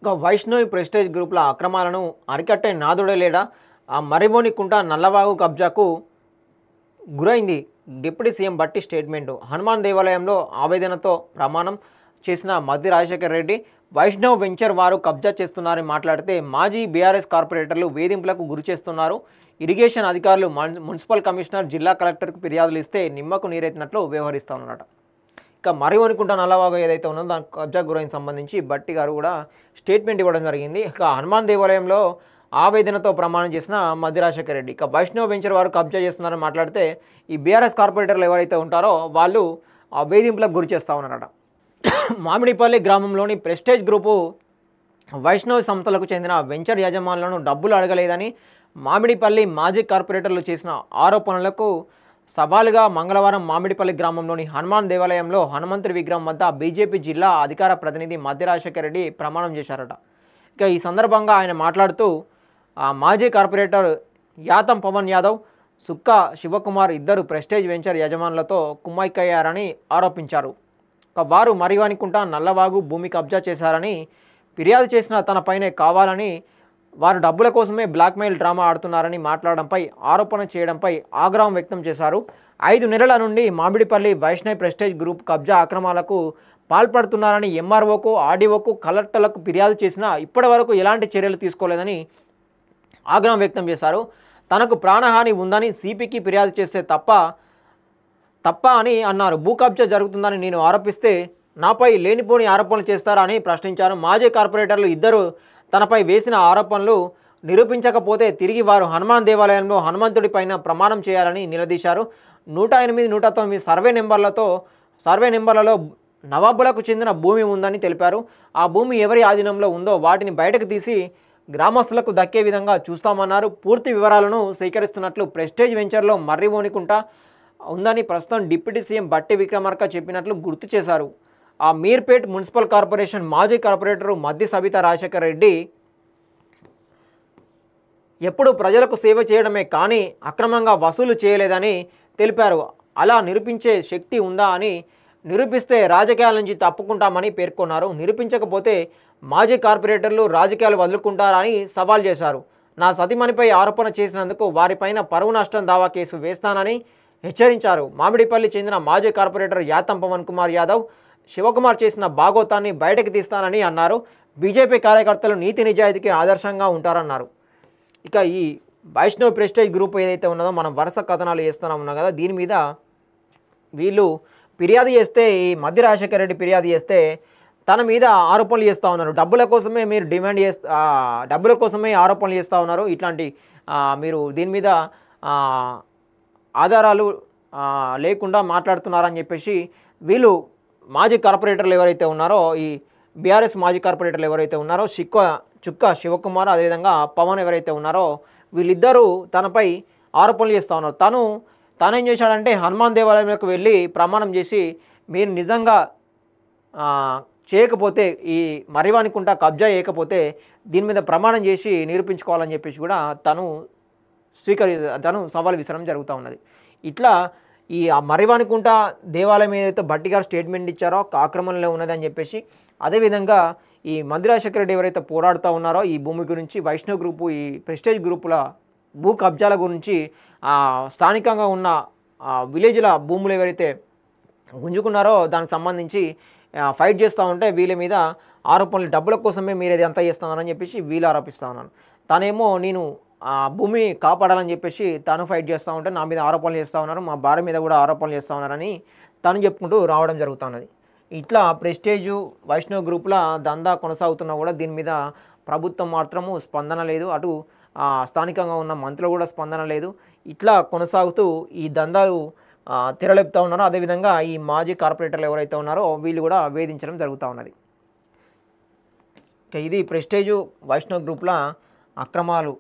ఇక వైష్ణవి ప్రెస్టేజ్ గ్రూపుల అక్రమాలను అరికట్టే నాదుడే లేడా? ఆ మరిబోనికుంట నల్లవాగు కబ్జాకు గురైంది. డిప్యూటీ సీఎం బట్టి స్టేట్మెంటు. హనుమాన్ దేవాలయంలో ఆవేదనతో ప్రమాణం చేసిన మద్ది రాజశేఖర్ రెడ్డి వైష్ణవ్ వెంచర్ వారు కబ్జా చేస్తున్నారని మాట్లాడితే మాజీ బీఆర్ఎస్ కార్పొరేటర్లు వేధింపులకు గురి చేస్తున్నారు. ఇరిగేషన్ అధికారులు మున్సిపల్ కమిషనర్ జిల్లా కలెక్టర్కు ఫిర్యాదులు ఇస్తే నిమ్మకు నీరెత్తినట్లు వ్యవహరిస్తున్నారట. ఇక మరివనుకుంట నల్లవాగు ఏదైతే ఉన్నదో దాని కబ్జా గురైన సంబంధించి బట్టి గారు కూడా స్టేట్మెంట్ ఇవ్వడం జరిగింది. ఇక హనుమాన్ దేవాలయంలో ఆవేదనతో ప్రమాణం చేసిన మద్ది రాజశేఖర్ రెడ్డి ఇక వైష్ణవ్ వెంచర్ వారు కబ్జా చేస్తున్నారని మాట్లాడితే ఈ బీఆర్ఎస్ కార్పొరేటర్లు ఎవరైతే ఉంటారో వాళ్ళు ఆ వేధింపులకు గురి చేస్తూ ఉన్నారట. మామిడిపల్లి గ్రామంలోని ప్రెస్టేజ్ గ్రూపు వైష్ణవ్ సంస్థలకు చెందిన వెంచర్ యజమానులను డబ్బులు అడగలేదని మామిడిపల్లి మాజీ కార్పొరేటర్లు చేసిన ఆరోపణలకు సవాలుగా మంగళవారం మామిడిపల్లి గ్రామంలోని హనుమాన్ దేవాలయంలో హనుమంతుడి విగ్రహం వద్ద బీజేపీ జిల్లా అధికార ప్రతినిధి మద్ది రాజశేఖర్ రెడ్డి ప్రమాణం చేశారట. ఇక ఈ సందర్భంగా ఆయన మాట్లాడుతూ మాజీ కార్పొరేటర్ యాతం పవన్ యాదవ్, సుక్క శివకుమార్ ఇద్దరు ప్రెస్టేజ్ వెంచర్ యజమానులతో కుమ్మక్కయ్యారని ఆరోపించారు. వారు మరివనుకుంట నల్లవాగు భూమి కబ్జా చేశారని ఫిర్యాదు చేసిన తనపైనే కావాలని వారు డబ్బుల కోసమే బ్లాక్మెయిల్ డ్రామా ఆడుతున్నారని మాట్లాడడంపై ఆరోపణ చేయడంపై ఆగ్రహం వ్యక్తం చేశారు. 5 నెలల నుండి మామిడిపల్లి వైష్ణవ్ ప్రెస్టేజ్ గ్రూప్ కబ్జా అక్రమాలకు పాల్పడుతున్నారని ఎంఆర్ఓకు, ఆర్డీఓకు, కలెక్టర్లకు ఫిర్యాదు చేసినా ఇప్పటి వరకు ఎలాంటి చర్యలు తీసుకోలేదని ఆగ్రహం వ్యక్తం చేశారు. తనకు ప్రాణహాని ఉందని సిపికి ఫిర్యాదు చేస్తే తప్ప అని అన్నారు. భూ కబ్జా జరుగుతుందని నేను ఆరోపిస్తే నాపై లేనిపోని ఆరోపణలు చేస్తారా అని ప్రశ్నించారు. మాజీ కార్పొరేటర్లు ఇద్దరు తనపై వేసిన ఆరోపణలు నిరూపించకపోతే తిరిగి వారు హనుమాన్ దేవాలయంలో హనుమంతుడి పైన ప్రమాణం చేయాలని నిలదీశారు. 108, 109 సర్వే నెంబర్లలో నవాబులకు చెందిన భూమి ఉందని తెలిపారు. ఆ భూమి ఎవరి ఆధీనంలో ఉందో వాటిని బయటకు తీసి గ్రామస్తులకు దక్కే విధంగా చూస్తామన్నారు. పూర్తి వివరాలను సేకరిస్తున్నట్లు ప్రెస్టేజ్ వెంచర్లో మర్రిబోనికుంట ఉందని ప్రస్తుతం డిప్యూటీ సీఎం బట్టి విక్రమార్క చెప్పినట్లు గుర్తు చేశారు. ఆ మీర్పేట్ మున్సిపల్ కార్పొరేషన్ మాజీ కార్పొరేటరు మద్ది సబితా రాజశేఖర్ రెడ్డి ఎప్పుడు ప్రజలకు సేవ చేయడమే కానీ అక్రమంగా వసూలు చేయలేదని తెలిపారు. అలా నిరూపించే శక్తి ఉందా అని నిరూపిస్తే రాజకీయాల నుంచి తప్పుకుంటామని పేర్కొన్నారు. నిరూపించకపోతే మాజీ కార్పొరేటర్లు రాజకీయాలు వదులుకుంటారని సవాల్ చేశారు. నా సతీమణిపై ఆరోపణ చేసినందుకు వారిపైన పరువు నష్టం దావా కేసు వేస్తానని హెచ్చరించారు. మామిడిపల్లి చెందిన మాజీ కార్పొరేటర్ యాతం పవన్ కుమార్ యాదవ్, శివకుమార్ చేసిన భాగోతాన్ని బయటకు తీస్తానని అన్నారు. బీజేపీ కార్యకర్తలు నీతి నిజాయితీకి ఆదర్శంగా ఉంటారన్నారు. ఇక ఈ వైష్ణవ్ ప్రెస్టేజ్ గ్రూప్ ఏదైతే ఉన్నదో మనం వరుస కథనాలు చేస్తూనే ఉన్నాం కదా, దీని మీద వీళ్ళు ఫిర్యాదు చేస్తే ఈ మద్ది రాజశేఖర్ రెడ్డి ఫిర్యాదు చేస్తే తన మీద ఆరోపణలు చేస్తూ ఉన్నారు. డబ్బుల కోసమే మీరు డబ్బుల కోసమే ఆరోపణలు చేస్తూ ఉన్నారు. ఇట్లాంటి మీరు దీని మీద ఆధారాలు లేకుండా మాట్లాడుతున్నారని చెప్పేసి వీళ్ళు మాజీ కార్పొరేటర్లు ఎవరైతే ఉన్నారో ఈ బీఆర్ఎస్ మాజీ కార్పొరేటర్లు ఎవరైతే ఉన్నారో చుక్క శివకుమార్ అదేవిధంగా పవన్ ఎవరైతే ఉన్నారో వీళ్ళిద్దరూ తనపై ఆరోపణలు చేస్తూ ఉన్నారు. తను ఏం చేశాడంటే హనుమాన్ దేవాలయంలోకి వెళ్ళి ప్రమాణం చేసి మీరు నిజంగా చేయకపోతే ఈ మరివనుకుంట కబ్జా చేయకపోతే దీని మీద ప్రమాణం చేసి నిరూపించుకోవాలని చెప్పేసి కూడా తను సవాల్ విసరడం జరుగుతూ ఉన్నది. ఇట్లా ఈ మరివనుకుంట దేవాలయం ఏదైతే బట్టి గారు స్టేట్మెంట్ ఇచ్చారో ఆక్రమణలో ఉన్నదని చెప్పేసి అదేవిధంగా ఈ మద్ది రాజశేఖర్ రెడ్డి ఎవరైతే పోరాడుతూ ఉన్నారో ఈ భూమి గురించి వైష్ణవ్ గ్రూపు ఈ ప్రెస్టేజ్ గ్రూపుల భూ కబ్జాల గురించి స్థానికంగా ఉన్న విలేజ్ల భూములు ఎవరైతే గుంజుకున్నారో దానికి సంబంధించి ఫైట్ చేస్తూ ఉంటే వీళ్ళ మీద ఆరోపణలు డబ్బుల కోసమే మీరు ఇది అంతా చేస్తున్నారని చెప్పేసి వీళ్ళు ఆరోపిస్తూ ఉన్నాను. తనేమో నేను భూమి కాపాడాలని చెప్పేసి తను ఫైట్ చేస్తూ ఉంటే నా మీద ఆరోపణలు చేస్తూ ఉన్నారు, మా భార్య మీద కూడా ఆరోపణలు చేస్తూ ఉన్నారని తను చెప్పుకుంటూ రావడం జరుగుతున్నది. ఇట్లా ప్రెస్టేజు వైష్ణవ్ గ్రూపుల దందా కొనసాగుతున్నా కూడా దీని మీద ప్రభుత్వం మాత్రము స్పందన లేదు, అటు స్థానికంగా ఉన్న మంత్రులు కూడా స్పందన లేదు. ఇట్లా కొనసాగుతూ ఈ దందాలు తెరలేపుతూ ఉన్నారు. అదేవిధంగా ఈ మాజీ కార్పొరేటర్లు ఎవరైతే ఉన్నారో వీళ్ళు కూడా వేధించడం జరుగుతూ ఉన్నది. ఇది ప్రెస్టేజు వైష్ణవ్ గ్రూపుల అక్రమాలు